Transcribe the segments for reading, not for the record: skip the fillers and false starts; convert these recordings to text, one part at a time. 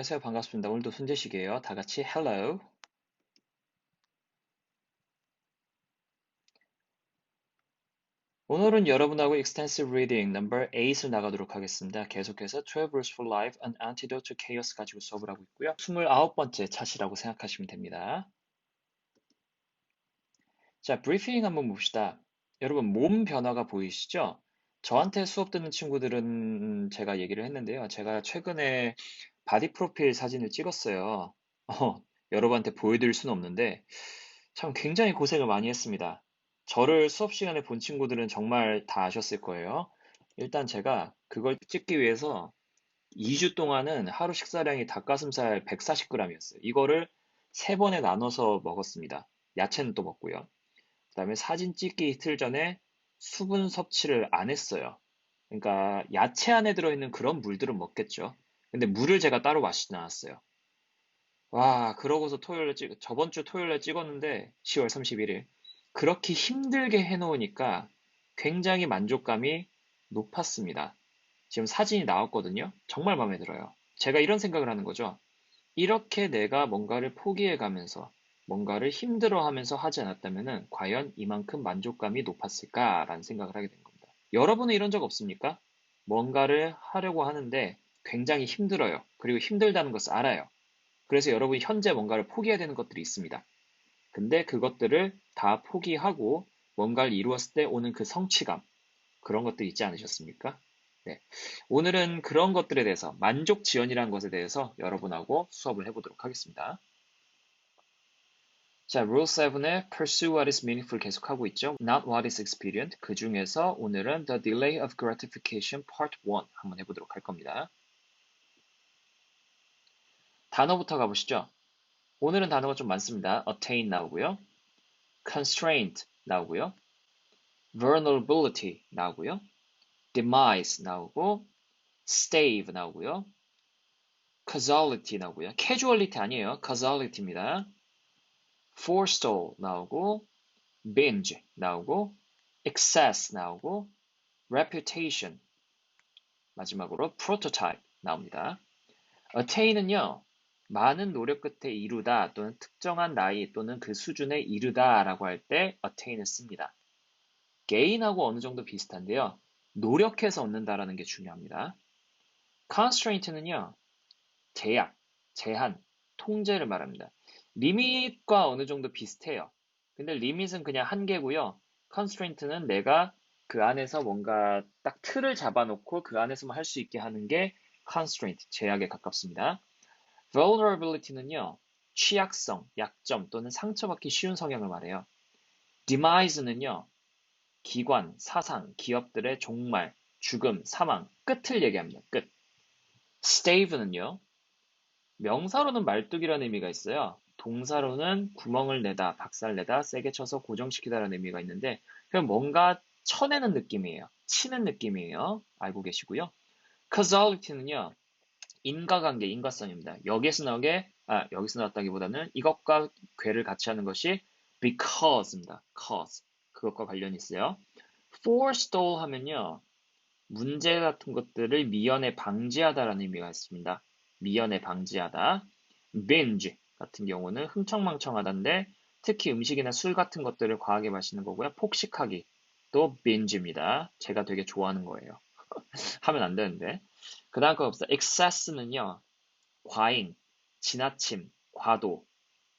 안녕하세요. 반갑습니다. 오늘도 손재식이에요. 다 같이 hello. 오늘은 여러분하고 extensive reading number 8을 나가도록 하겠습니다. 계속해서 12 rules for life, an antidote to chaos 가지고 수업을 하고 있고요. 29번째 차시라고 생각하시면 됩니다. 자, 브리핑 한번 봅시다. 여러분, 몸 변화가 보이시죠? 저한테 수업 듣는 친구들은 제가 얘기를 했는데요. 제가 최근에 바디 프로필 사진을 찍었어요. 여러분한테 보여드릴 수는 없는데, 참 굉장히 고생을 많이 했습니다. 저를 수업 시간에 본 친구들은 정말 다 아셨을 거예요. 일단 제가 그걸 찍기 위해서 2주 동안은 하루 식사량이 닭가슴살 140g이었어요. 이거를 3번에 나눠서 먹었습니다. 야채는 또 먹고요. 그다음에 사진 찍기 이틀 전에 수분 섭취를 안 했어요. 그러니까 야채 안에 들어있는 그런 물들은 먹겠죠. 근데 물을 제가 따로 마시지 않았어요. 와, 그러고서 저번 주 토요일에 찍었는데, 10월 31일. 그렇게 힘들게 해놓으니까 굉장히 만족감이 높았습니다. 지금 사진이 나왔거든요. 정말 마음에 들어요. 제가 이런 생각을 하는 거죠. 이렇게 내가 뭔가를 포기해가면서, 뭔가를 힘들어하면서 하지 않았다면은 과연 이만큼 만족감이 높았을까라는 생각을 하게 된 겁니다. 여러분은 이런 적 없습니까? 뭔가를 하려고 하는데 굉장히 힘들어요. 그리고 힘들다는 것을 알아요. 그래서 여러분이 현재 뭔가를 포기해야 되는 것들이 있습니다. 근데 그것들을 다 포기하고 뭔가를 이루었을 때 오는 그 성취감, 그런 것들 있지 않으셨습니까? 네. 오늘은 그런 것들에 대해서, 만족 지연이라는 것에 대해서 여러분하고 수업을 해보도록 하겠습니다. 자, Rule 7의 Pursue what is meaningful 계속하고 있죠. Not what is expedient. 그 중에서 오늘은 The Delay of Gratification Part 1 한번 해보도록 할 겁니다. 단어부터 가보시죠. 오늘은 단어가 좀 많습니다. Attain 나오고요. Constraint 나오고요. Vulnerability 나오고요. Demise 나오고 Stave 나오고요. Causality 나오고요. Casualty 아니에요. Causality입니다. Forestall 나오고 Binge 나오고 Excess 나오고 Reputation 마지막으로 Prototype 나옵니다. Attain은요. 많은 노력 끝에 이루다 또는 특정한 나이 또는 그 수준에 이르다 라고 할 때 attain을 씁니다. gain하고 어느 정도 비슷한데요. 노력해서 얻는다라는 게 중요합니다. constraint는요. 제약, 제한, 통제를 말합니다. limit과 어느 정도 비슷해요. 근데 limit은 그냥 한계고요. constraint는 내가 그 안에서 뭔가 딱 틀을 잡아놓고 그 안에서만 할 수 있게 하는 게 constraint, 제약에 가깝습니다. vulnerability는요. 취약성, 약점 또는 상처받기 쉬운 성향을 말해요. demise는요. 기관, 사상, 기업들의 종말, 죽음, 사망, 끝을 얘기합니다. 끝. stave는요. 명사로는 말뚝이라는 의미가 있어요. 동사로는 구멍을 내다, 박살내다, 세게 쳐서 고정시키다라는 의미가 있는데 그냥 뭔가 쳐내는 느낌이에요. 치는 느낌이에요. 알고 계시고요. causality는요. 인과관계, 인과성입니다. 여기서 나왔다기보다는 이것과 괴를 같이 하는 것이 because입니다. cause. 그것과 관련이 있어요. forestall 하면요. 문제 같은 것들을 미연에 방지하다라는 의미가 있습니다. 미연에 방지하다. binge 같은 경우는 흥청망청하다인데 특히 음식이나 술 같은 것들을 과하게 마시는 거고요. 폭식하기. 또 binge입니다. 제가 되게 좋아하는 거예요. 하면 안 되는데. 그 다음 거 봅시다. excess는요. 과잉, 지나침, 과도.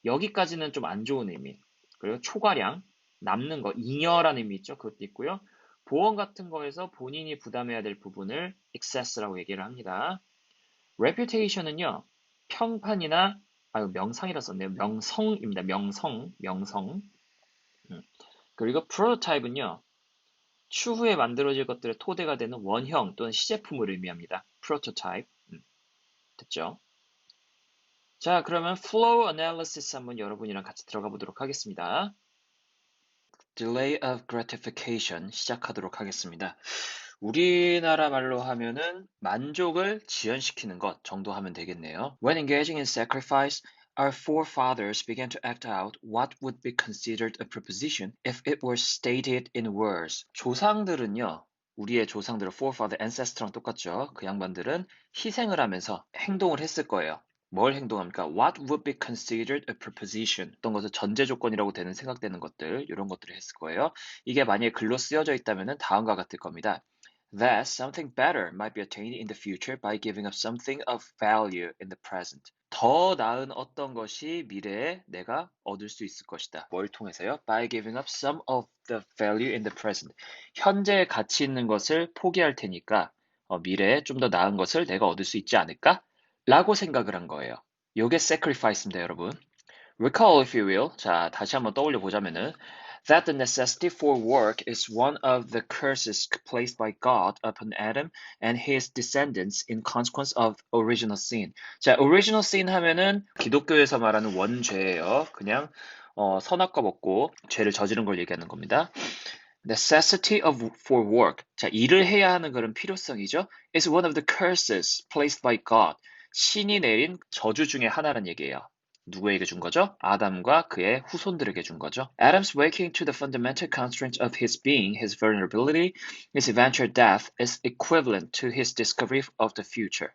여기까지는 좀 안 좋은 의미. 그리고 초과량, 남는 거, 잉여라는 의미 있죠. 그것도 있고요. 보험 같은 거에서 본인이 부담해야 될 부분을 excess라고 얘기를 합니다. reputation은요. 평판이나 명상이라 썼네요. 명성입니다. 명성. 그리고 prototype는요. 추후에 만들어질 것들의 토대가 되는 원형 또는 시제품을 의미합니다. prototype. 됐죠? 자, 그러면 flow analysis 한번 여러분이랑 같이 들어가 보도록 하겠습니다. Delay of gratification 시작하도록 하겠습니다. 우리나라 말로 하면은 만족을 지연시키는 것 정도 하면 되겠네요. When engaging in sacrifice, our forefathers began to act out what would be considered a proposition if it were stated in words. 조상들은요, 우리의 조상들, forefather, ancestor랑 똑같죠. 그 양반들은 희생을 하면서 행동을 했을 거예요. 뭘 행동합니까? What would be considered a proposition? 어떤 것을 전제 조건이라고 되는 생각되는 것들, 이런 것들을 했을 거예요. 이게 만약에 글로 쓰여져 있다면 다음과 같을 겁니다. That something better might be attained in the future by giving up something of value in the present. 더 나은 어떤 것이 미래에 내가 얻을 수 있을 것이다. 뭘 통해서요? By giving up some of the value in the present. 현재에 가치 있는 것을 포기할 테니까 미래에 좀 더 나은 것을 내가 얻을 수 있지 않을까? 라고 생각을 한 거예요. 요게 sacrifice입니다, 여러분. Recall, if you will. 자, 다시 한번 떠올려 보자면은 that the necessity for work is one of the curses placed by God upon Adam and his descendants in consequence of original sin. 자, original sin 하면은 기독교에서 말하는 원죄예요. 그냥 선악과 먹고 죄를 저지른 걸 얘기하는 겁니다. Necessity for work. 자, 일을 해야 하는 그런 필요성이죠. is one of the curses placed by God. 신이 내린 저주 중에 하나란 얘기예요. 누구에게 준 거죠? 아담과 그의 후손들에게 준 거죠. Adam's waking to the fundamental constraint of his being, his vulnerability, his eventual death is equivalent to his discovery of the future.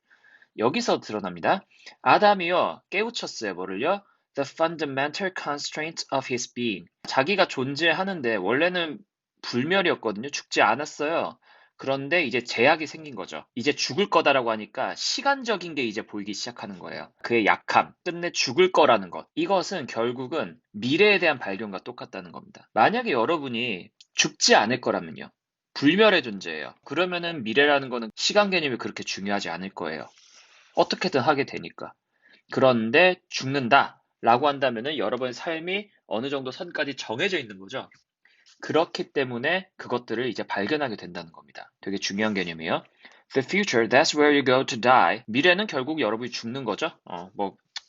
여기서 드러납니다. 아담이요, 깨우쳤어요. 뭐를요? The fundamental constraint of his being. 자기가 존재하는데 원래는 불멸이었거든요. 죽지 않았어요. 그런데 이제 제약이 생긴 거죠. 이제 죽을 거다라고 하니까 시간적인 게 이제 보이기 시작하는 거예요. 그의 약함, 끝내 죽을 거라는 것. 이것은 결국은 미래에 대한 발견과 똑같다는 겁니다. 만약에 여러분이 죽지 않을 거라면요. 불멸의 존재예요. 그러면은 미래라는 거는 시간 개념이 그렇게 중요하지 않을 거예요. 어떻게든 하게 되니까. 그런데 죽는다라고 한다면은 여러분의 삶이 어느 정도 선까지 정해져 있는 거죠. 그렇기 때문에 그것들을 이제 발견하게 된다는 겁니다. 되게 중요한 개념이에요. The future, that's where you go to die. 미래는 결국 여러분이 죽는 거죠.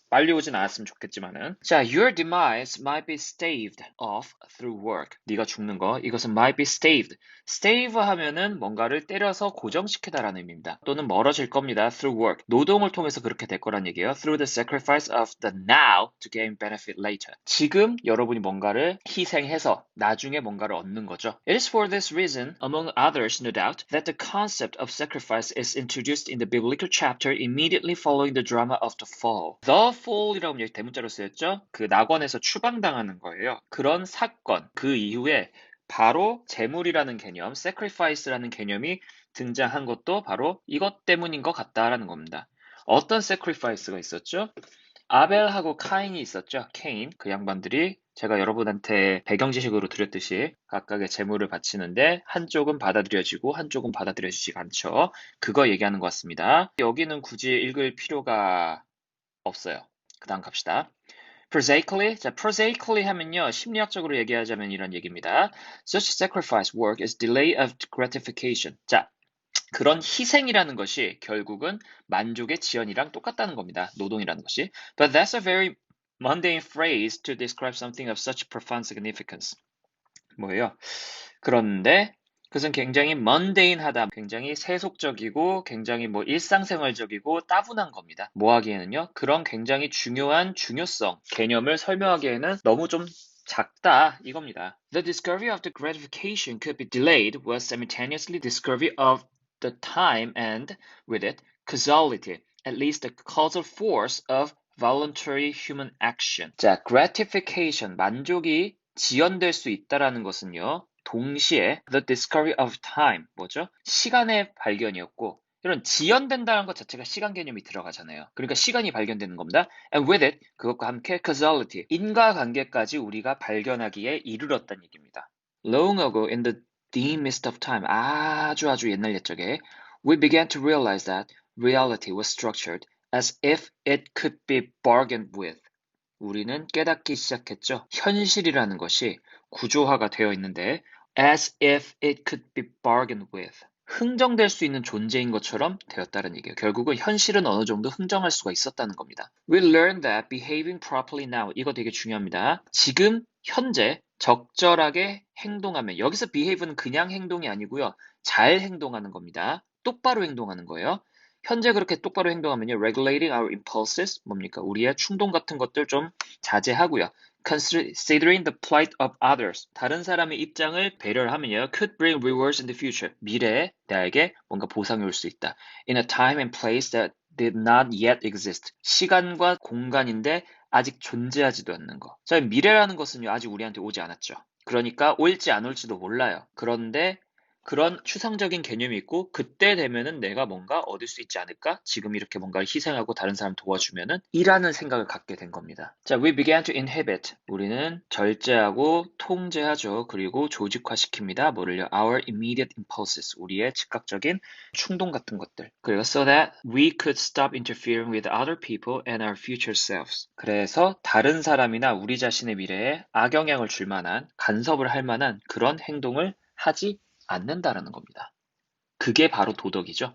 빨리 오진 않았으면 좋겠지만은. 자, your demise might be staved off through work. 네가 죽는 거, 이것은 might be staved. stave 하면은 뭔가를 때려서 고정시키다라는 의미입니다. 또는 멀어질 겁니다. through work. 노동을 통해서 그렇게 될 거란 얘기예요. through the sacrifice of the now to gain benefit later. 지금 여러분이 뭔가를 희생해서 나중에 뭔가를 얻는 거죠. It is for this reason, among others, no doubt, that the concept of sacrifice is introduced in the biblical chapter immediately following the drama of the fall. The fall이라고 여기 대문자로 쓰였죠? 그 낙원에서 추방당하는 거예요. 그런 사건, 그 이후에 바로 제물이라는 개념, sacrifice라는 개념이 등장한 것도 바로 이것 때문인 것 같다라는 겁니다. 어떤 sacrifice가 있었죠? 아벨하고 카인이 있었죠. 케인, 그 양반들이 제가 여러분한테 배경 지식으로 드렸듯이 각각의 제물을 바치는데 한쪽은 받아들여지고 한쪽은 받아들여지지 않죠. 그거 얘기하는 것 같습니다. 여기는 굳이 읽을 필요가 없어요. 그 다음 갑시다. Prosaically, 자, prosaically 하면요, 심리학적으로 얘기하자면 이런 얘기입니다. Such sacrifice work is delay of gratification. 자, 그런 희생이라는 것이 결국은 만족의 지연이랑 똑같다는 겁니다. 노동이라는 것이. But that's a very mundane phrase to describe something of such profound significance. 뭐예요? 그런데 그것은 굉장히 mundane하다, 굉장히 세속적이고 굉장히 일상생활적이고 따분한 겁니다. 뭐 하기에는요? 그런 굉장히 중요한 중요성, 개념을 설명하기에는 너무 좀 작다 이겁니다. The discovery of the gratification could be delayed was simultaneously discovery of the time and, with it, causality, at least the causal force of voluntary human action. 자, gratification, 만족이 지연될 수 있다라는 것은요, 동시에 the discovery of time, 뭐죠? 시간의 발견이었고, 이런 지연된다는 것 자체가 시간 개념이 들어가잖아요. 그러니까 시간이 발견되는 겁니다. And with it, 그것과 함께 causality, 인과관계까지 우리가 발견하기에 이르렀다는 얘기입니다. Long ago in the deep mist of time, 아주 옛날 옛적에 we began to realize that reality was structured as if it could be bargained with. 우리는 깨닫기 시작했죠. 현실이라는 것이 구조화가 되어 있는데 as if it could be bargained with. 흥정될 수 있는 존재인 것처럼 되었다는 얘기예요. 결국은 현실은 어느 정도 흥정할 수가 있었다는 겁니다. We learn that behaving properly now. 이거 되게 중요합니다. 지금 현재 적절하게 행동하면, 여기서 behave는 그냥 행동이 아니고요. 잘 행동하는 겁니다. 똑바로 행동하는 거예요. 현재 그렇게 똑바로 행동하면요. regulating our impulses, 뭡니까? 우리의 충동 같은 것들 좀 자제하고요. considering the plight of others, 다른 사람의 입장을 배려를 하면요. could bring rewards in the future, 미래에 나에게 뭔가 보상이 올 수 있다. in a time and place that did not yet exist. 시간과 공간인데 아직 존재하지도 않는 거. 자, 미래라는 것은요, 아직 우리한테 오지 않았죠. 그러니까 올지 안 올지도 몰라요. 그런데 그런 추상적인 개념이 있고 그때 되면은 내가 뭔가 얻을 수 있지 않을까? 지금 이렇게 뭔가를 희생하고 다른 사람 도와주면은 이라는 생각을 갖게 된 겁니다. 자, we began to inhibit. 우리는 절제하고 통제하죠. 그리고 조직화시킵니다. 뭐를요? Our immediate impulses. 우리의 즉각적인 충동 같은 것들. 그리고 so that we could stop interfering with other people and our future selves. 그래서 다른 사람이나 우리 자신의 미래에 악영향을 줄 만한, 간섭을 할 만한 그런 행동을 하지 않는다라는 겁니다. 그게 바로 도덕이죠.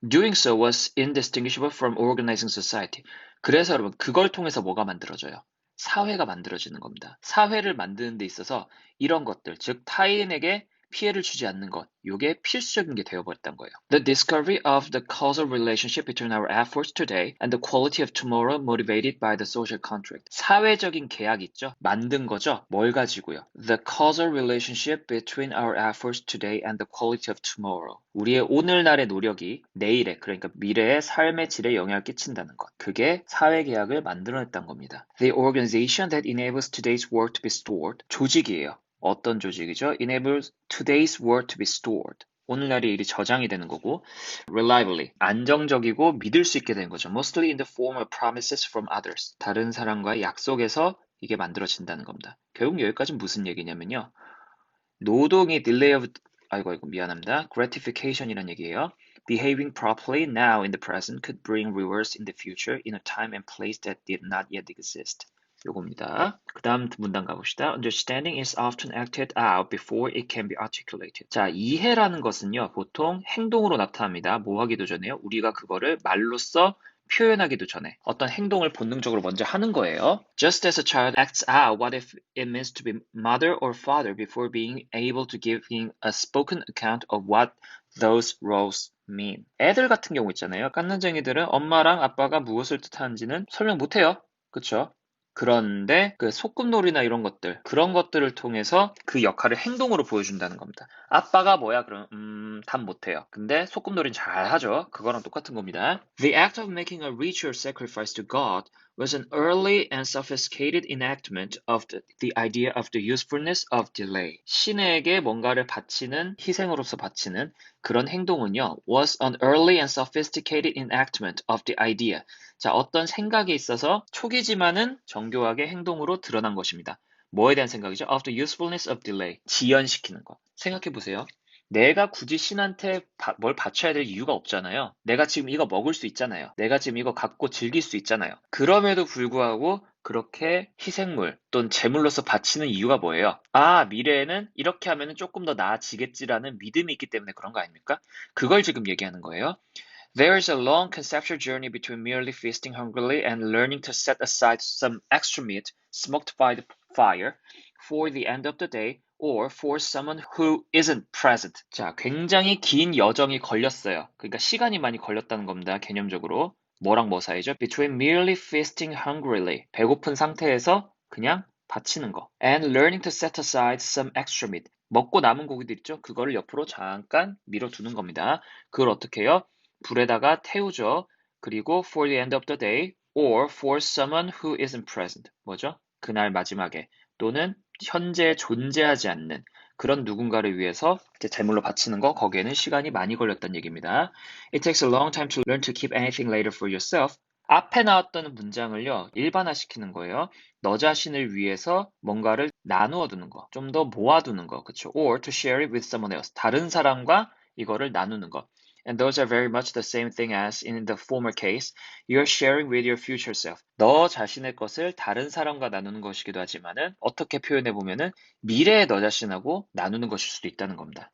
Doing so was indistinguishable from organizing society. 그래서 여러분, 그걸 통해서 뭐가 만들어져요? 사회가 만들어지는 겁니다. 사회를 만드는 데 있어서 이런 것들, 즉 타인에게 피해를 주지 않는 것, 이게 필수적인 게 되어버렸던 거예요. The discovery of the causal relationship between our efforts today and the quality of tomorrow motivated by the social contract. 사회적인 계약 있죠? 만든 거죠? 뭘 가지고요? The causal relationship between our efforts today and the quality of tomorrow. 우리의 오늘날의 노력이 내일의, 그러니까 미래의 삶의 질에 영향을 끼친다는 것. 그게 사회 계약을 만들어냈다는 겁니다. The organization that enables today's work to be stored. 조직이에요. 어떤 조직이죠? enables today's work to be stored. 오늘날의 일이 저장이 되는 거고 reliably, 안정적이고 믿을 수 있게 되는 거죠. mostly in the form of promises from others. 다른 사람과의 약속에서 이게 만들어진다는 겁니다. 결국 여기까지는 무슨 얘기냐면요. 노동이 delay of, 아이고 미안합니다. gratification이란 얘기예요. Behaving properly now in the present could bring rewards in the future in a time and place that did not yet exist. 요겁니다. 그 다음 문단 가봅시다. Understanding is often acted out before it can be articulated. 자, 이해라는 것은요, 보통 행동으로 나타납니다. 뭐 하기도 전에요? 우리가 그거를 말로써 표현하기도 전에 어떤 행동을 본능적으로 먼저 하는 거예요. Just as a child acts out what if it means to be mother or father before being able to give him a spoken account of what those roles mean. 애들 같은 경우 있잖아요. 깐난쟁이들은 엄마랑 아빠가 무엇을 뜻하는지는 설명 못해요. 그쵸? 그런데 그 소꿉놀이나 이런 것들, 그런 것들을 통해서 그 역할을 행동으로 보여준다는 겁니다. 아빠가 뭐야? 그럼 답 못해요. 근데 소꿉놀이는 잘 하죠. 그거랑 똑같은 겁니다. The act of making a ritual sacrifice to God was an early and sophisticated enactment of the idea of the usefulness of delay. 신에게 뭔가를 바치는, 희생으로서 바치는 그런 행동은요, was an early and sophisticated enactment of the idea. 자, 어떤 생각에 있어서 초기지만은 정교하게 행동으로 드러난 것입니다. 뭐에 대한 생각이죠? Of the usefulness of delay. 지연시키는 것. 생각해 보세요. 내가 굳이 신한테 뭘 바쳐야 될 이유가 없잖아요. 내가 지금 이거 먹을 수 있잖아요. 내가 지금 이거 갖고 즐길 수 있잖아요. 그럼에도 불구하고 그렇게 희생물 또는 제물로서 바치는 이유가 뭐예요? 아, 미래에는 이렇게 하면 조금 더 나아지겠지라는 믿음이 있기 때문에 그런 거 아닙니까? 그걸 지금 얘기하는 거예요. There is a long conceptual journey between merely feasting hungrily and learning to set aside some extra meat smoked by the fire for the end of the day or for someone who isn't present. 자, 굉장히 긴 여정이 걸렸어요. 그러니까 시간이 많이 걸렸다는 겁니다. 개념적으로. 뭐랑 뭐 사이죠? Between merely feasting hungrily. 배고픈 상태에서 그냥 바치는 거. And learning to set aside some extra meat. 먹고 남은 고기들 있죠? 그거를 옆으로 잠깐 밀어두는 겁니다. 그걸 어떻게 해요? 불에다가 태우죠. 그리고 for the end of the day or for someone who isn't present. 뭐죠? 그날 마지막에 또는 현재 존재하지 않는 그런 누군가를 위해서 이제 제물로 바치는 거 거기에는 시간이 많이 걸렸다는 얘기입니다. It takes a long time to learn to keep anything later for yourself. 앞에 나왔던 문장을요, 일반화시키는 거예요. 너 자신을 위해서 뭔가를 나누어 두는 거, 좀 더 모아두는 거, 그쵸? Or to share it with someone else. 다른 사람과 이거를 나누는 거. And those are very much the same thing as in the former case. You're sharing with your future self. 너 자신의 것을 다른 사람과 나누는 것이기도 하지만은 어떻게 표현해 보면은 미래의 너 자신하고 나누는 것일 수도 있다는 겁니다.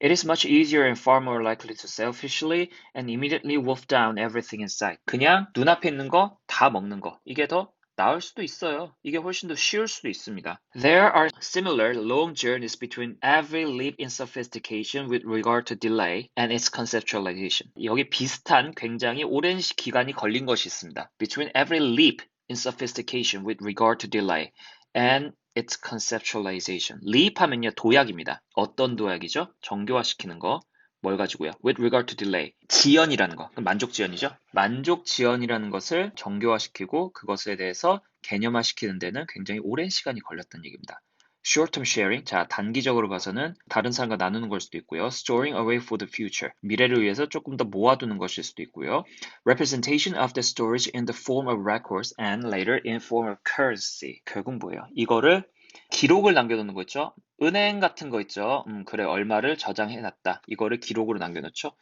It is much easier and far more likely to selfishly and immediately wolf down everything in sight. 그냥 눈앞에 있는 거 다 먹는 거. 이게 더 나을 수도 있어요. 이게 훨씬 더 쉬울 수도 있습니다. There are similar long journeys between every leap in sophistication with regard to delay and its conceptualization. 여기 비슷한 굉장히 오랜 기간이 걸린 것이 있습니다. Between every leap in sophistication with regard to delay and its conceptualization. leap 하면요, 도약입니다. 어떤 도약이죠? 정교화시키는 거. 뭘 가지고요? With regard to delay. 지연이라는 거. 그럼 만족 지연이죠? 만족 지연이라는 것을 정교화시키고 그것에 대해서 개념화시키는 데는 굉장히 오랜 시간이 걸렸다는 얘기입니다. Short-term sharing. 자, 단기적으로 봐서는 다른 사람과 나누는 걸 수도 있고요. Storing away for the future. 미래를 위해서 조금 더 모아두는 것일 수도 있고요. Representation of the storage in the form of records and later in form of currency. 결국 뭐예요? 이거를 기록을 남겨놓는 거 있죠? 은행 같은 거 있죠? 그래, 얼마를 저장해놨다. 이거를 기록으로 남겨놓죠?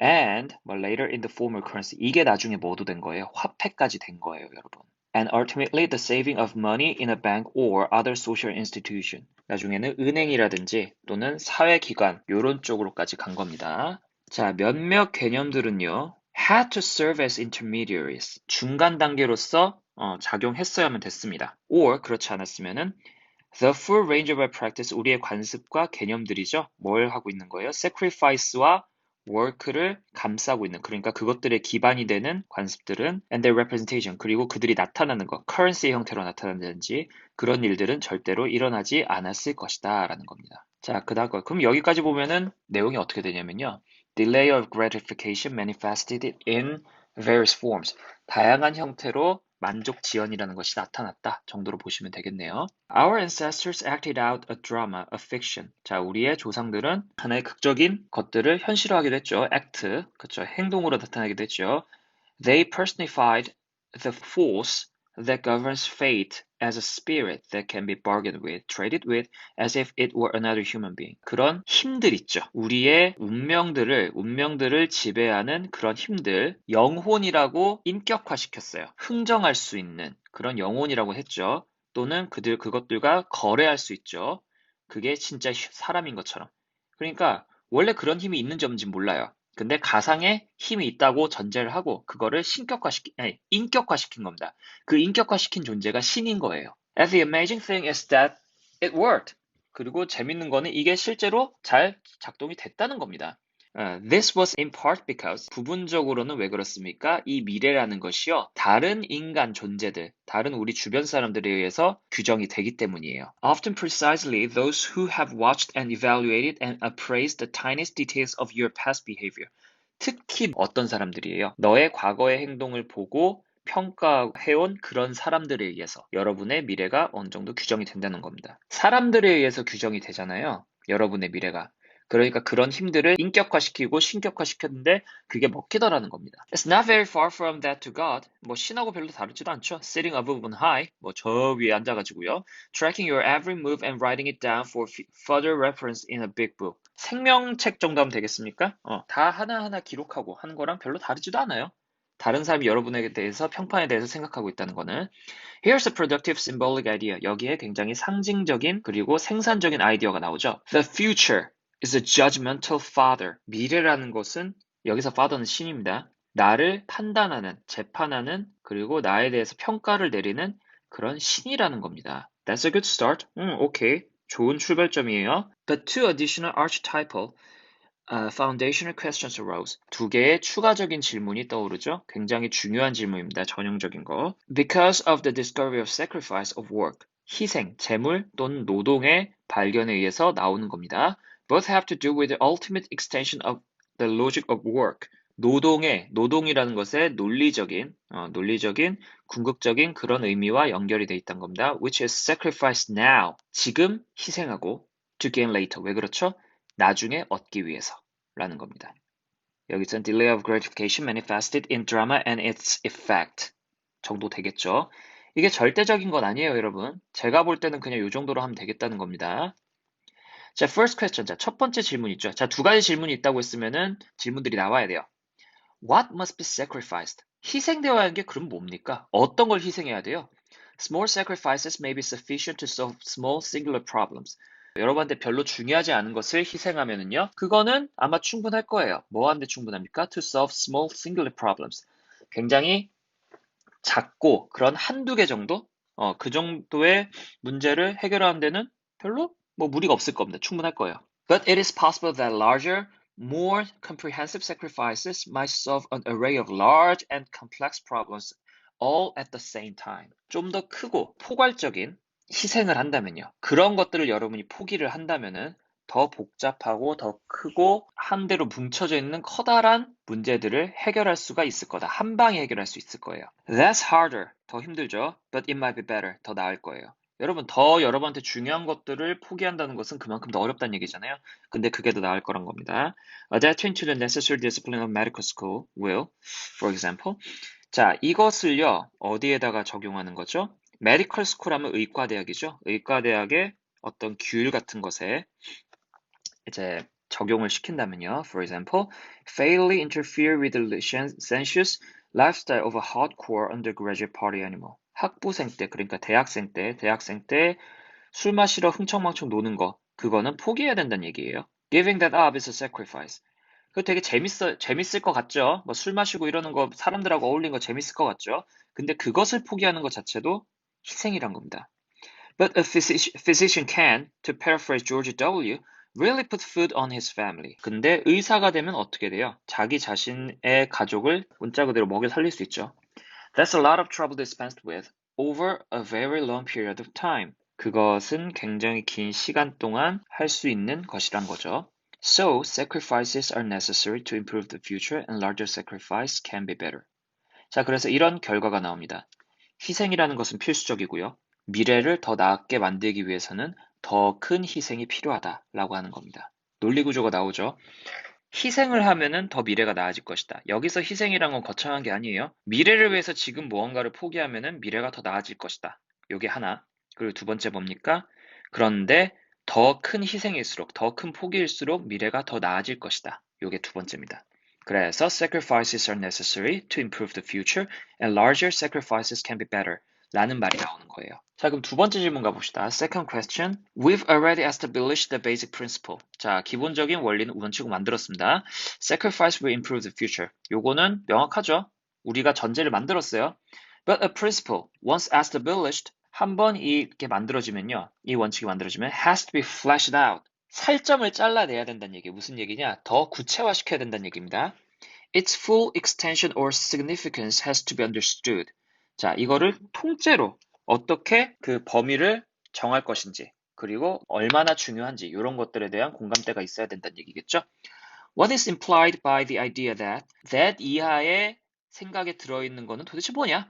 And later in the form of currency. 이게 나중에 뭐도 된 거예요? 화폐까지 된 거예요, 여러분. And ultimately the saving of money in a bank or other social institution. 나중에는 은행이라든지 또는 사회기관 요런 쪽으로까지 간 겁니다. 자, 몇몇 개념들은요. had to serve as intermediaries. 중간 단계로서 작용했어야만 됐습니다. or 그렇지 않았으면은 The full range of our practice, 우리의 관습과 개념들이죠. 뭘 하고 있는 거예요? Sacrifice와 work를 감싸고 있는, 그러니까 그것들의 기반이 되는 관습들은 and their representation, 그리고 그들이 나타나는 것, currency 형태로 나타난다든지 그런 일들은 절대로 일어나지 않았을 것이다 라는 겁니다. 자, 그 다음 거. 그럼 여기까지 보면은 내용이 어떻게 되냐면요. Delay of gratification manifested in various forms. 다양한 형태로 만족 지연이라는 것이 나타났다 정도로 보시면 되겠네요. Our ancestors acted out a drama, a fiction. 자, 우리의 조상들은 하나의 극적인 것들을 현실화하기도 했죠. act, 그렇죠. 행동으로 나타나기도 했죠. They personified the force that governs fate as a spirit that can be bargained with, traded with, as if it were another human being. 그런 힘들 있죠. 우리의 운명들을 지배하는 그런 힘들, 영혼이라고 인격화시켰어요. 흥정할 수 있는 그런 영혼이라고 했죠. 또는 그것들과 거래할 수 있죠. 그게 진짜 사람인 것처럼. 그러니까 원래 그런 힘이 있는지 없는지 몰라요. 근데 가상의 힘이 있다고 전제를 하고 그거를 인격화시킨 겁니다. 그 인격화시킨 존재가 신인 거예요. And the amazing thing is that it worked. 그리고 재밌는 거는 이게 실제로 잘 작동이 됐다는 겁니다. This was in part because 부분적으로는 왜 그렇습니까? 이 미래라는 것이요. 다른 인간 존재들, 다른 우리 주변 사람들에 의해서 규정이 되기 때문이에요. Often precisely those who have watched and evaluated and appraised the tiniest details of your past behavior. 특히 어떤 사람들이에요? 너의 과거의 행동을 보고 평가해온 그런 사람들에 의해서 여러분의 미래가 어느 정도 규정이 된다는 겁니다. 사람들에 의해서 규정이 되잖아요. 여러분의 미래가. 그러니까 그런 힘들을 인격화시키고 신격화시켰는데 그게 먹히더라는 겁니다. It's not very far from that to God. 신하고 별로 다르지도 않죠. Sitting above on high. 저 위에 앉아가지고요. Tracking your every move and writing it down for further reference in a big book. 생명책 정도 하면 되겠습니까? 다 하나하나 기록하고 하는 거랑 별로 다르지도 않아요. 다른 사람이 여러분에 대해서 평판에 대해서 생각하고 있다는 거는 Here's a productive symbolic idea. 여기에 굉장히 상징적인 그리고 생산적인 아이디어가 나오죠. The future is a judgmental father. 미래라는 것은 여기서 father는 신입니다. 나를 판단하는, 재판하는 그리고 나에 대해서 평가를 내리는 그런 신이라는 겁니다. That's a good start. 오케이. 좋은 출발점이에요. But two additional archetypal foundational questions arose. 두 개의 추가적인 질문이 떠오르죠. 굉장히 중요한 질문입니다. 전형적인 거. Because of the discovery of sacrifice of work. 희생, 재물 또는 노동의 발견에 의해서 나오는 겁니다. Both have to do with the ultimate extension of the logic of work. 노동이라는 것의 논리적인, 궁극적인 그런 의미와 연결이 돼 있다는 겁니다. Which is sacrificed now. 지금 희생하고 to gain later. 왜 그렇죠? 나중에 얻기 위해서 라는 겁니다. 여기서는 delay of gratification manifested in drama and its effect 정도 되겠죠. 이게 절대적인 건 아니에요, 여러분. 제가 볼 때는 그냥 이 정도로 하면 되겠다는 겁니다. 자, first question. 자, 첫 번째 질문 있죠. 자, 두 가지 질문이 있다고 했으면은 질문들이 나와야 돼요. What must be sacrificed? 희생되어야 하는 게 그럼 뭡니까? 어떤 걸 희생해야 돼요? Small sacrifices may be sufficient to solve small singular problems. 여러분한테 별로 중요하지 않은 것을 희생하면은요, 그거는 아마 충분할 거예요. 뭐 하는데 충분합니까? To solve small singular problems. 굉장히 작고 그런 한두 개 정도? 그 정도의 문제를 해결하는 데는 별로 무리가 없을 겁니다. 충분할 거예요. But it is possible that larger, more comprehensive sacrifices might solve an array of large and complex problems all at the same time. 좀 더 크고 포괄적인 희생을 한다면요. 그런 것들을 여러분이 포기를 한다면은 더 복잡하고 더 크고 한 대로 뭉쳐져 있는 커다란 문제들을 해결할 수가 있을 거다. 한 방에 해결할 수 있을 거예요. That's harder. 더 힘들죠. But it might be better. 더 나을 거예요. 여러분, 더 여러분한테 중요한 것들을 포기한다는 것은 그만큼 더 어렵다는 얘기잖아요. 근데 그게 더 나을 거란 겁니다. Adapting to the necessary discipline of medical school will, for example. 자, 이것을요, 어디에다가 적용하는 거죠? 메디컬 스쿨 하면 의과대학이죠. 의과대학의 어떤 규율 같은 것에 이제 적용을 시킨다면요. For example, fatally interfere with the licentious lifestyle of a hardcore undergraduate party animal. 학부생 때, 그러니까 대학생 때 술 마시러 흥청망청 노는 거, 그거는 포기해야 된다는 얘기예요. Giving that up is a sacrifice. 그거 되게 재밌을 것 같죠? 뭐 술 마시고 이러는 거, 사람들하고 어울리는 거 재밌을 것 같죠? 근데 그것을 포기하는 것 자체도 희생이란 겁니다. But a physician can, to paraphrase George W., really put food on his family. 근데 의사가 되면 어떻게 돼요? 자기 자신의 가족을 문자 그대로 먹여 살릴 수 있죠. That's a lot of trouble dispensed with over a very long period of time. 그것은 굉장히 긴 시간 동안 할 수 있는 것이란 거죠. So, sacrifices are necessary to improve the future and larger sacrifice can be better. 자, 그래서 이런 결과가 나옵니다. 희생이라는 것은 필수적이고요. 미래를 더 나았게 만들기 위해서는 더 큰 희생이 필요하다라고 하는 겁니다. 논리 구조가 나오죠. 희생을 하면은 더 미래가 나아질 것이다. 여기서 희생이란 건 거창한 게 아니에요. 미래를 위해서 지금 무언가를 포기하면은 미래가 더 나아질 것이다. 요게 하나. 그리고 두 번째 뭡니까? 그런데 더 큰 희생일수록, 더 큰 포기일수록 미래가 더 나아질 것이다. 요게 두 번째입니다. 그래서 sacrifices are necessary to improve the future and larger sacrifices can be better. 라는 말이 나오는 거예요. 자, 그럼 두 번째 질문 가봅시다. Second question. We've already established the basic principle. 자, 기본적인 원리는 우선치고 만들었습니다. Sacrifice will improve the future. 요거는 명확하죠? 우리가 전제를 만들었어요. But a principle, once established, 한번 이렇게 만들어지면요. 이 원칙이 만들어지면 has to be fleshed out. 살점을 잘라내야 된다는 얘기. 무슨 얘기냐? 더 구체화시켜야 된다는 얘기입니다. Its full extension or significance has to be understood. 자, 이거를 통째로 어떻게 그 범위를 정할 것인지, 그리고 얼마나 중요한지, 이런 것들에 대한 공감대가 있어야 된다는 얘기겠죠? What is implied by the idea that 이하의 생각에 들어있는 거는 도대체 뭐냐?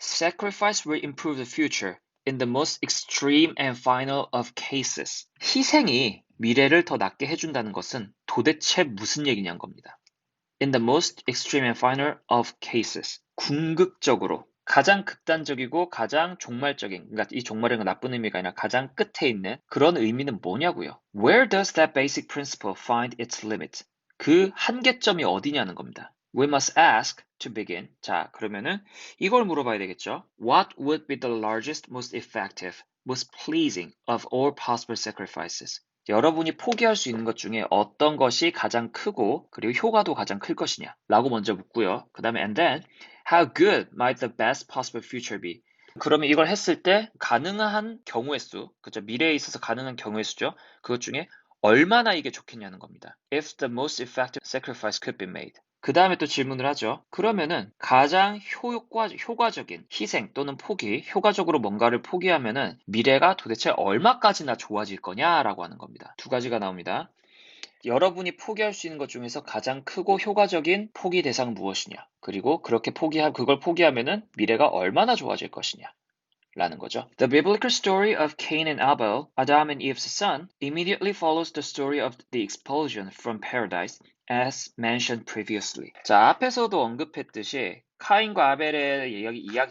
Sacrifice will improve the future in the most extreme and final of cases. 희생이 미래를 더 낫게 해준다는 것은 도대체 무슨 얘기냐는 겁니다. In the most extreme and final of cases. 궁극적으로 가장 극단적이고 가장 종말적인, 그러니까 이 종말은 나쁜 의미가 아니라 가장 끝에 있는 그런 의미는 뭐냐고요. Where does that basic principle find its limit? 그 한계점이 어디냐는 겁니다. We must ask to begin. 자, 그러면은 이걸 물어봐야 되겠죠. What would be the largest, most effective, most pleasing of all possible sacrifices? 여러분이 포기할 수 있는 것 중에 어떤 것이 가장 크고 그리고 효과도 가장 클 것이냐 라고 먼저 묻고요. 그 다음에 and then how good might the best possible future be? 그러면 이걸 했을 때 가능한 경우의 수, 그죠? 미래에 있어서 가능한 경우의 수죠. 그것 중에 얼마나 이게 좋겠냐는 겁니다. If the most effective sacrifice could be made. 그 다음에 또 질문을 하죠. 그러면은 가장 효과적인 희생 또는 포기, 효과적으로 뭔가를 포기하면은 미래가 도대체 얼마까지나 좋아질 거냐라고 하는 겁니다. 두 가지가 나옵니다. 여러분이 포기할 수 있는 것 중에서 가장 크고 효과적인 포기 대상은 무엇이냐? 그리고 그걸 포기하면은 미래가 얼마나 좋아질 것이냐? 라는 거죠. The biblical story of Cain and Abel, Adam and Eve's son, immediately follows the story of the expulsion from paradise as mentioned previously. 자, 앞에서도 언급했듯이 카인과 아벨의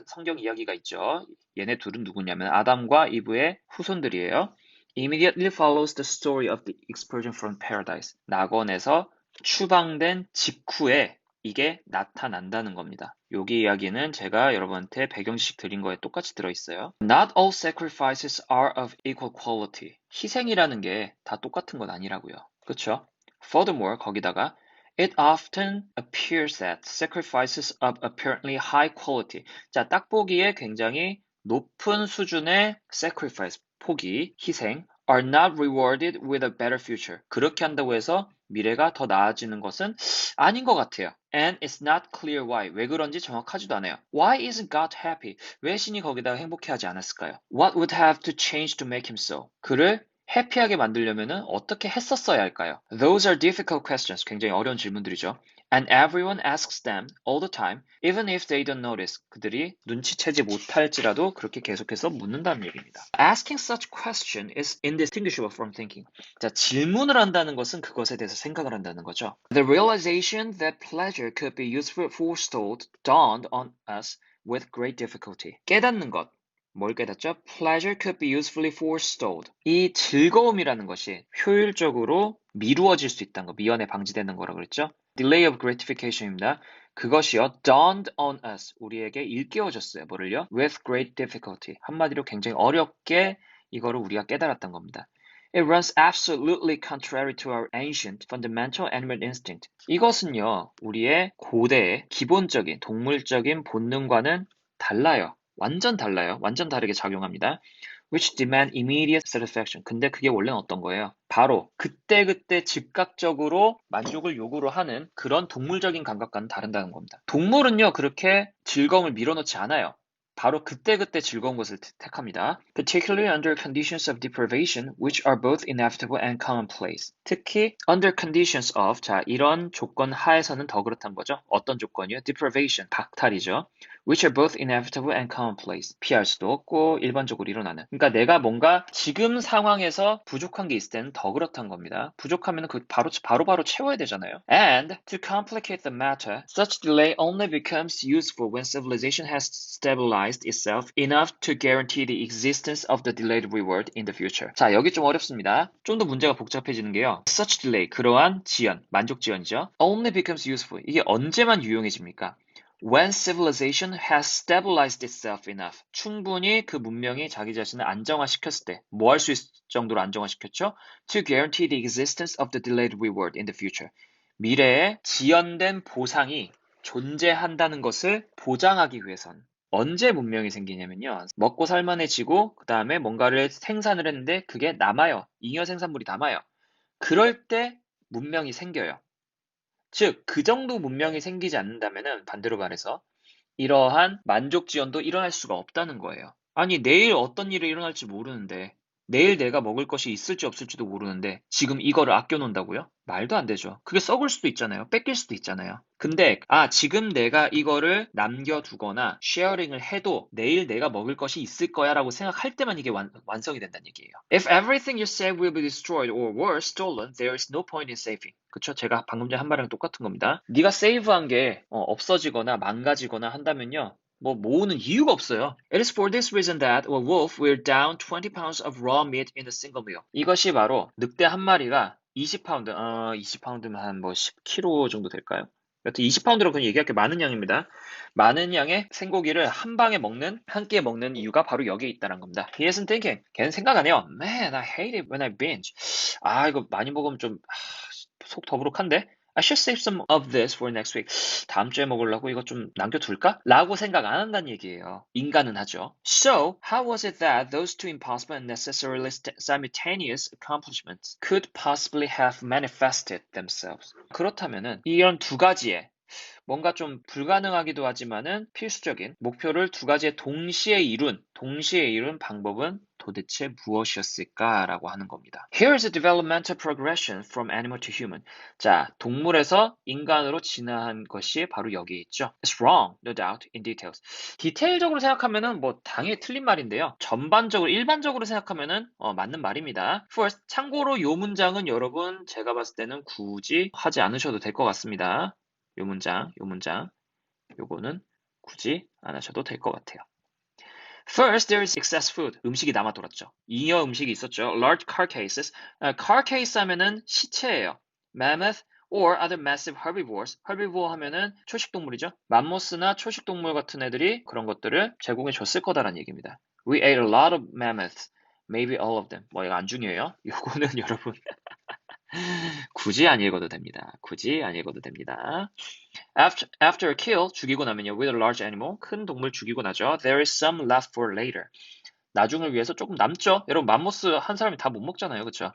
성경 이야기가 있죠. 얘네 둘은 누구냐면 아담과 이브의 후손들이에요. Immediately follows the story of the expulsion from paradise. 낙원에서 추방된 직후에 이게 나타난다는 겁니다. 여기 이야기는 제가 여러분한테 배경 지식 드린 거에 똑같이 들어있어요. Not all sacrifices are of equal quality. 희생이라는 게 다 똑같은 건 아니라고요. 그렇죠? Furthermore, 거기다가 It often appears that sacrifices of apparently high quality. 자, 딱 보기에 굉장히 높은 수준의 sacrifice, 포기, 희생 are not rewarded with a better future. 그렇게 한다고 해서 미래가 더 나아지는 것은 아닌 것 같아요. And it's not clear why. 왜 그런지 정확하지도 않아요. Why isn't God happy? 왜 신이 거기다가 행복해하지 않았을까요? What would have to change to make him so? 그를 해피하게 만들려면은 어떻게 했었어야 할까요? Those are difficult questions. 굉장히 어려운 질문들이죠. And everyone asks them all the time, even if they don't notice. 그들이 눈치채지 못할지라도 그렇게 계속해서 묻는다는 얘기입니다. Asking such question is indistinguishable from thinking. 자, 질문을 한다는 것은 그것에 대해서 생각을 한다는 거죠. The realization that pleasure could be usefully forestalled dawned on us with great difficulty. 깨닫는 것. 뭘 깨닫죠? Pleasure could be usefully forestalled. 이 즐거움이라는 것이 효율적으로 미루어질 수 있다는 거, 미연에 방지되는 거라고 그랬죠? Delay of gratification입니다. 그것이요, dawned on us. 우리에게 일깨워졌어요. 뭐를요? With great difficulty. 한마디로 굉장히 어렵게 이거를 우리가 깨달았던 겁니다. It runs absolutely contrary to our ancient fundamental animal instinct. 이것은요, 우리의 고대의 기본적인 동물적인 본능과는 달라요. 완전 달라요. 완전 다르게 작용합니다. Which demand immediate satisfaction. 근데 그게 원래는 어떤 거예요? 바로 그때그때 즉각적으로 만족을 요구로 하는 그런 동물적인 감각과는 다르다는 겁니다. 동물은요, 그렇게 즐거움을 밀어넣지 않아요. 바로 그때그때 즐거운 것을 택합니다. Particularly under conditions of deprivation, which are both inevitable and commonplace. 특히 under conditions of, 자, 이런 조건 하에서는 더 그렇다는 거죠. 어떤 조건이요? Deprivation, 박탈이죠. Which are both inevitable and commonplace. 피할 수도 없고 일반적으로 일어나는. 그러니까 내가 뭔가 지금 상황에서 부족한 게 있을 때는 더 그렇다는 겁니다. 부족하면 그 바로 채워야 되잖아요. And to complicate the matter, such delay only becomes useful when civilization has stabilized itself enough to guarantee the existence of the delayed reward in the future. 자, 여기 좀 어렵습니다. 좀 더 문제가 복잡해지는 게요. Such delay, 그러한 지연, 만족 지연이죠. Only becomes useful. 이게 언제만 유용해집니까? When civilization has stabilized itself enough. 충분히 그 문명이 자기 자신을 안정화시켰을 때, 뭐 할 수 있을 정도로 안정화시켰죠? To guarantee the existence of the delayed reward in the future. 미래에 지연된 보상이 존재한다는 것을 보장하기 위해선 언제 문명이 생기냐면요. 먹고 살만해지고 그 다음에 뭔가를 생산을 했는데 그게 남아요. 잉여 생산물이 남아요. 그럴 때 문명이 생겨요. 즉, 그 정도 문명이 생기지 않는다면은 반대로 말해서 이러한 만족 지연도 일어날 수가 없다는 거예요. 아니, 내일 어떤 일이 일어날지 모르는데, 내일 내가 먹을 것이 있을지 없을지도 모르는데, 지금 이거를 아껴놓는다고요? 말도 안 되죠. 그게 썩을 수도 있잖아요. 뺏길 수도 있잖아요. 근데, 지금 내가 이거를 남겨두거나 쉐어링을 해도 내일 내가 먹을 것이 있을 거야 라고 생각할 때만 이게 완성이 된다는 얘기예요. If everything you save will be destroyed or worse, stolen, there is no point in saving. 그쵸? 제가 방금 전에 한 말이랑 똑같은 겁니다. 네가 세이브한 게 없어지거나 망가지거나 한다면요. 모으는 이유가 없어요. It is for this reason that a wolf will down 20 pounds of raw meat in a single meal. 이것이 바로 늑대 한 마리가 20파운드, 20파운드면 한 10kg 정도 될까요? 여튼 20파운드로 그냥 얘기할 게 많은 양입니다. 많은 양의 생고기를 한 끼에 먹는 이유가 바로 여기에 있다는 겁니다. He isn't thinking. 걔는 생각 안 해요. Man, I hate it when I binge. 이거 많이 먹으면 좀 속 더부룩한데? I should save some of this for next week. 다음 주에 먹으려고 이거 좀 남겨둘까? 라고 생각 안 한다는 얘기예요. 인간은 하죠. So, how was it that those two impossible and necessarily simultaneous accomplishments could possibly have manifested themselves? 그렇다면은 이런 두 가지의 뭔가 좀 불가능하기도 하지만은 필수적인 목표를 두 가지의 동시에 이룬 방법은 도대체 무엇이었을까라고 하는 겁니다. Here is a developmental progression from animal to human. 자, 동물에서 인간으로 진화한 것이 바로 여기에 있죠. It's wrong, no doubt, in details. 디테일적으로 생각하면은 당연히 틀린 말인데요. 일반적으로 생각하면은 맞는 말입니다. First, 참고로 요 문장은 여러분 제가 봤을 때는 굳이 하지 않으셔도 될 것 같습니다. 요 문장, 요거는 굳이 안 하셔도 될 것 같아요. First, there is excess food. 음식이 남아 돌았죠. 잉여 음식이 있었죠. Large carcasses. car case 하면은 시체예요. Mammoth or other massive herbivores. herbivore 하면은 초식동물이죠. 맘모스나 초식동물 같은 애들이 그런 것들을 제공해 줬을 거다라는 얘기입니다. We ate a lot of mammoths. Maybe all of them. 이거 안 중요해요. 요거는 여러분 굳이 안 읽어도 됩니다. After a kill, 죽이고 나면요. With a large animal, 큰 동물 죽이고 나죠. There is some left for later. 나중을 위해서 조금 남죠. 여러분 맘모스 한 사람이 다 못 먹잖아요. 그쵸?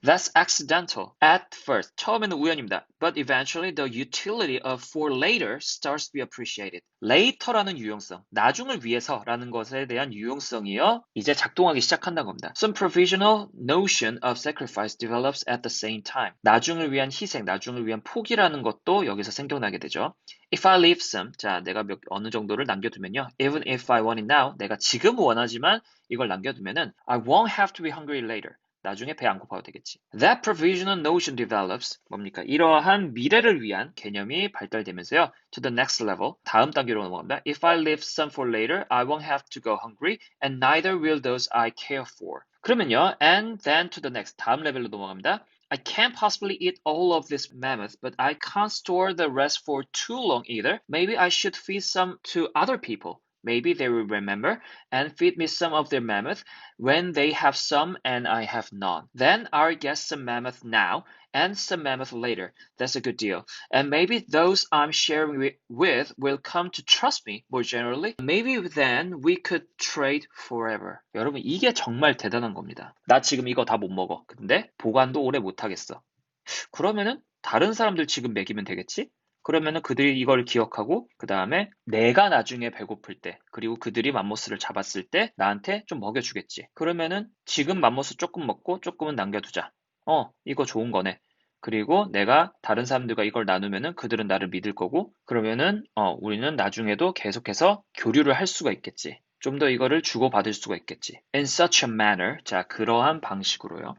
That's accidental at first. 처음에는 우연입니다. But eventually the utility of for later starts to be appreciated. later라는 유용성, 나중을 위해서라는 것에 대한 유용성이요. 이제 작동하기 시작한다는 겁니다. Some provisional notion of sacrifice develops at the same time. 나중을 위한 희생, 나중을 위한 포기라는 것도 여기서 생겨나게 되죠. If I leave some, 자, 내가 어느 정도를 남겨두면요. Even if I want it now, 내가 지금 원하지만 이걸 남겨두면은 I won't have to be hungry later. 나중에 배 안 고파도 되겠지. That provisional notion develops. 뭡니까? 이러한 미래를 위한 개념이 발달되면서요. To the next level. 다음 단계로 넘어갑니다. If I leave some for later, I won't have to go hungry, and neither will those I care for. 그러면요. And then to the next. 다음 레벨로 넘어갑니다. I can't possibly eat all of this mammoth, but I can't store the rest for too long either. Maybe I should feed some to other people. Maybe they will remember and feed me some of their mammoth when they have some and I have none. Then I'll get some mammoth now and some mammoth later. That's a good deal. And maybe those I'm sharing with will come to trust me more generally. Maybe then we could trade forever. 여러분, 이게 정말 대단한 겁니다. 나 지금 이거 다 못 먹어. 근데 보관도 오래 못 하겠어. 그러면은 다른 사람들 지금 먹이면 되겠지? 그러면은 그들이 이걸 기억하고 그 다음에 내가 나중에 배고플 때 그리고 그들이 맘모스를 잡았을 때 나한테 좀 먹여주겠지. 그러면은 지금 맘모스 조금 먹고 조금은 남겨두자. 이거 좋은 거네. 그리고 내가 다른 사람들과 이걸 나누면은 그들은 나를 믿을 거고 그러면은 우리는 나중에도 계속해서 교류를 할 수가 있겠지. 좀 더 이거를 주고받을 수가 있겠지. In such a manner. 자, 그러한 방식으로요.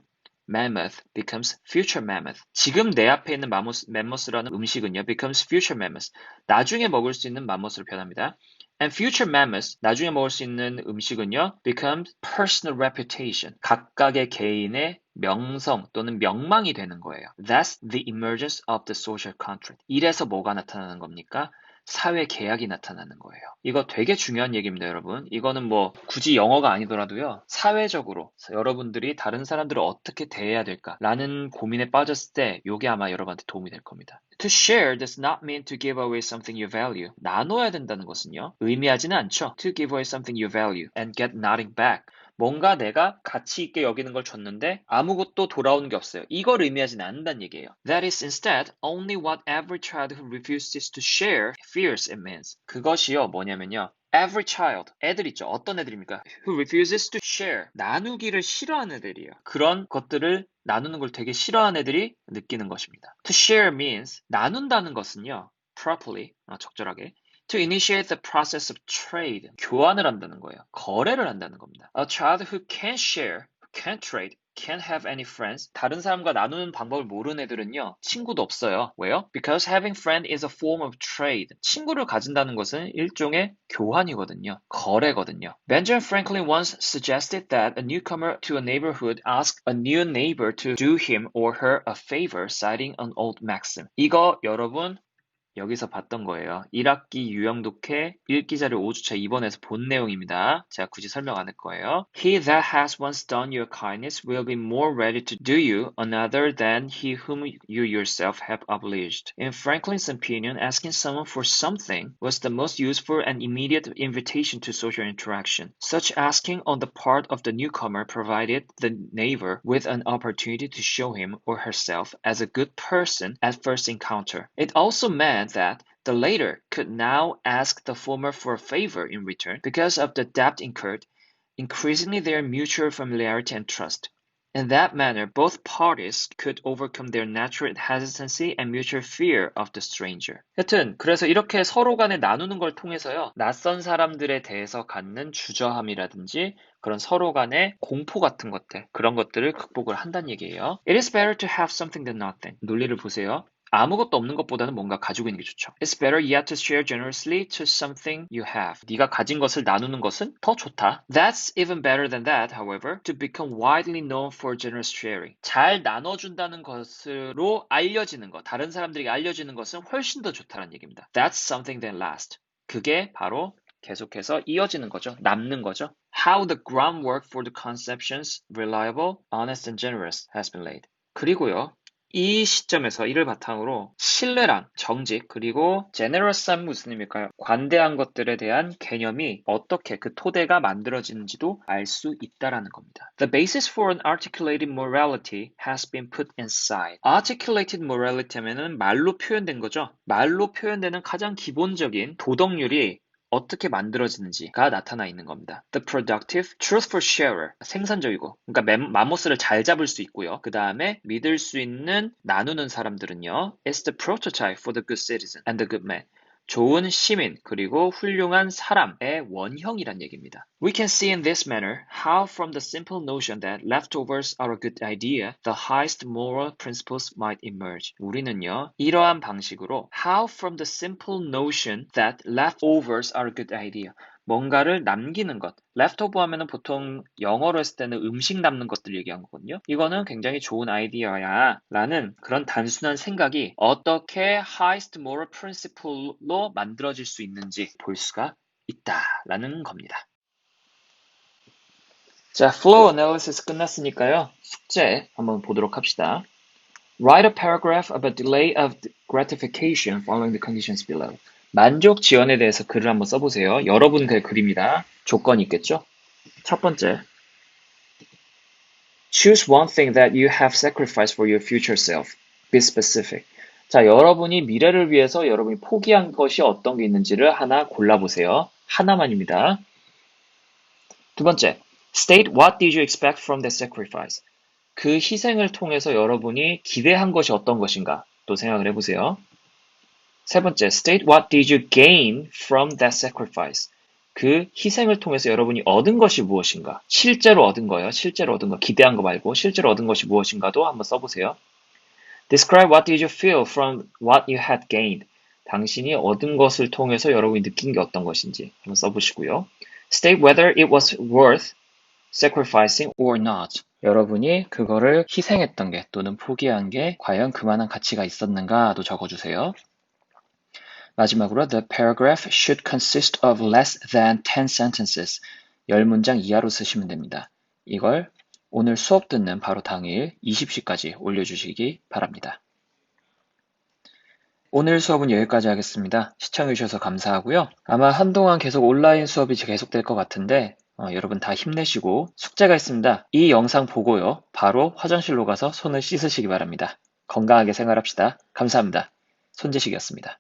mammoth becomes future mammoth. 지금 내 앞에 있는 맘모스라는 음식은요, becomes future mammoth. 나중에 먹을 수 있는 맘모스로 변합니다. And future mammoth, 나중에 먹을 수 있는 음식은요, becomes personal reputation. 각각의 개인의 명성 또는 명망이 되는 거예요. That's the emergence of the social contract. 이래서 뭐가 나타나는 겁니까? 사회 계약이 나타나는 거예요. 이거 되게 중요한 얘기입니다, 여러분. 이거는 뭐 굳이 영어가 아니더라도요. 사회적으로 여러분들이 다른 사람들을 어떻게 대해야 될까라는 고민에 빠졌을 때 이게 아마 여러분한테 도움이 될 겁니다. To share does not mean to give away something you value. 나눠야 된다는 것은요. 의미하지는 않죠. To give away something you value and get nothing back. 뭔가 내가 가치 있게 여기는 걸 줬는데 아무것도 돌아오는 게 없어요. 이걸 의미하지는 않는다는 얘기예요. That is instead only what every child who refuses to share fears it means. 그것이요 뭐냐면요. Every child, 애들 있죠. 어떤 애들입니까? Who refuses to share. 나누기를 싫어하는 애들이에요. 그런 것들을 나누는 걸 되게 싫어하는 애들이 느끼는 것입니다. To share means 나눈다는 것은요. Properly, 적절하게. To initiate the process of trade. 교환을 한다는 거예요. 거래를 한다는 겁니다. A child who can't share, who can't trade, can't have any friends. 다른 사람과 나누는 방법을 모르는 애들은요. 친구도 없어요. 왜요? Because having friend is a form of trade. 친구를 가진다는 것은 일종의 교환이거든요. 거래거든요. Benjamin Franklin once suggested that a newcomer to a neighborhood ask a new neighbor to do him or her a favor, citing an old maxim. 이거 여러분 여기서 봤던 거예요. 1학기 유형독해 읽기 자료 5주차 2번에서 본 내용입니다. 제가 굳이 설명 안 할 거예요. He that has once done you a kindness will be more ready to do you another than he whom you yourself have obliged. In Franklin's opinion, asking someone for something was the most useful and immediate invitation to social interaction. Such asking on the part of the newcomer provided the neighbor with an opportunity to show him or herself as a good person at first encounter. It also meant that the latter could now ask the former for a favor in return because of the debt incurred, increasingly their mutual familiarity and trust. In that manner, both parties could overcome their natural hesitancy and mutual fear of the stranger. 여튼 그래서 이렇게 서로 간에 나누는 걸 통해서요. 낯선 사람들에 대해서 갖는 주저함이라든지 그런 서로 간의 공포 같은 것들, 그런 것들을 극복을 한다는 얘기예요. It is better to have something than nothing. 논리를 보세요. 아무것도 없는 것보다는 뭔가 가지고 있는 게 좋죠. It's better yet to share generously to something you have. 네가 가진 것을 나누는 것은 더 좋다. That's even better than that, however, to become widely known for generous sharing. 잘 나눠준다는 것으로 알려지는 것, 다른 사람들에게 알려지는 것은 훨씬 더 좋다는 얘기입니다. That's something that lasts. 그게 바로 계속해서 이어지는 거죠. 남는 거죠. How the groundwork for the conceptions reliable, honest and generous has been laid. 그리고요. 이 시점에서 이를 바탕으로 신뢰랑 정직 그리고 generous한 무슨 의미일까요? 관대한 것들에 대한 개념이 어떻게 그 토대가 만들어지는지도 알 수 있다라는 겁니다. The basis for an articulated morality has been put inside. Articulated morality 하면은 말로 표현된 거죠. 말로 표현되는 가장 기본적인 도덕률이 어떻게 만들어지는지가 나타나 있는 겁니다. The productive, truthful sharer, 생산적이고, 그러니까 마모스를 잘 잡을 수 있고요. 그 다음에 믿을 수 있는 나누는 사람들은요. is the prototype for the good citizen and the good man. 좋은 시민 그리고 훌륭한 사람의 원형이란 얘기입니다. We can see in this manner how from the simple notion that leftovers are a good idea, the highest moral principles might emerge. 우리는요, 이러한 방식으로 how from the simple notion that leftovers are a good idea. 뭔가를 남기는 것. leftover 하면은 보통 영어로 했을 때는 음식 남는 것들 얘기한 거거든요. 이거는 굉장히 좋은 아이디어야 라는 그런 단순한 생각이 어떻게 highest moral principle로 만들어질 수 있는지 볼 수가 있다라는 겁니다. 자, flow analysis 끝났으니까요. 숙제 한번 보도록 합시다. Write a paragraph about delay of gratification following the conditions below. 만족 지연에 대해서 글을 한번 써보세요. 여러분 글입니다. 조건이 있겠죠? 첫 번째. Choose one thing that you have sacrificed for your future self. Be specific. 자, 여러분이 미래를 위해서 여러분이 포기한 것이 어떤 게 있는지를 하나 골라보세요. 하나만입니다. 두 번째. State what did you expect from that sacrifice. 그 희생을 통해서 여러분이 기대한 것이 어떤 것인가 또 생각을 해보세요. 세 번째, state what did you gain from that sacrifice. 그 희생을 통해서 여러분이 얻은 것이 무엇인가. 실제로 얻은 거예요. 실제로 얻은 거. 기대한 거 말고 실제로 얻은 것이 무엇인가도 한번 써보세요. Describe what did you feel from what you had gained. 당신이 얻은 것을 통해서 여러분이 느낀 게 어떤 것인지 한번 써보시고요. State whether it was worth sacrificing or not. 여러분이 그거를 희생했던 게 또는 포기한 게 과연 그만한 가치가 있었는가도 적어주세요. 마지막으로 the paragraph should consist of less than 10 sentences. 10문장 이하로 쓰시면 됩니다. 이걸 오늘 수업 듣는 바로 당일 20시까지 올려주시기 바랍니다. 오늘 수업은 여기까지 하겠습니다. 시청해주셔서 감사하고요. 아마 한동안 계속 온라인 수업이 계속될 것 같은데 여러분 다 힘내시고 숙제가 있습니다. 이 영상 보고요. 바로 화장실로 가서 손을 씻으시기 바랍니다. 건강하게 생활합시다. 감사합니다. 손재식이었습니다.